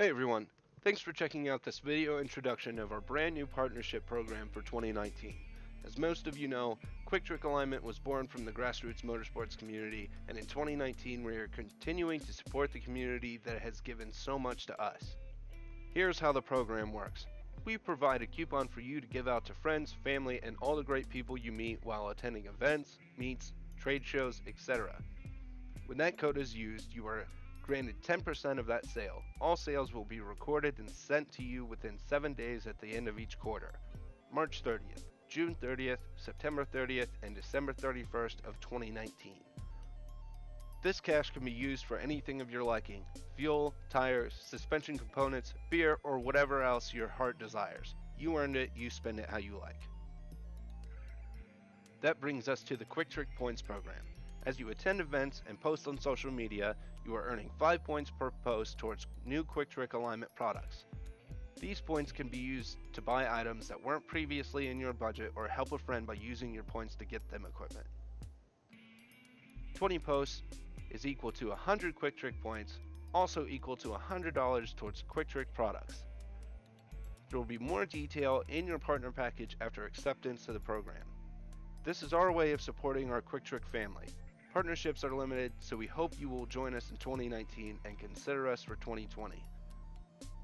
Hey everyone, thanks for checking out this video introduction of our brand new partnership program for 2019. As most of you know, QuickTrick Alignment was born from the grassroots motorsports community, and in 2019 we are continuing to support the community that has given so much to us. Here's how the program works. We provide a coupon for you to give out to friends, family, and all the great people you meet while attending events, meets, trade shows, etc. When that code is used, you are granted 10% of that sale. All sales will be recorded and sent to you within 7 days at the end of each quarter. March 30th, June 30th, September 30th, and December 31st of 2019. This cash can be used for anything of your liking: fuel, tires, suspension components, beer, or whatever else your heart desires. You earned it, you spend it how you like. That brings us to the QuickTrick Points program. As you attend events and post on social media, you are earning 5 points per post towards new QuickTrick Alignment products. These points can be used to buy items that weren't previously in your budget or help a friend by using your points to get them equipment. 20 posts is equal to 100 QuickTrick points, also equal to $100 towards QuickTrick products. There will be more detail in your partner package after acceptance to the program. This is our way of supporting our QuickTrick family. Partnerships are limited, so we hope you will join us in 2019 and consider us for 2020.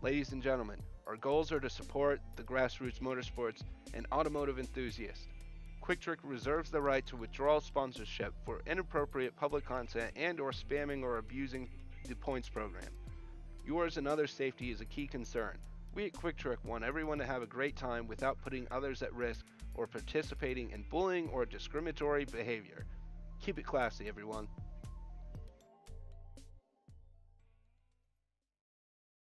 Ladies and gentlemen, our goals are to support the grassroots motorsports and automotive enthusiasts. QuickTrick reserves the right to withdraw sponsorship for inappropriate public content and/or spamming or abusing the points program. Yours and others' safety is a key concern. We at QuickTrick want everyone to have a great time without putting others at risk or participating in bullying or discriminatory behavior. Keep it classy, everyone.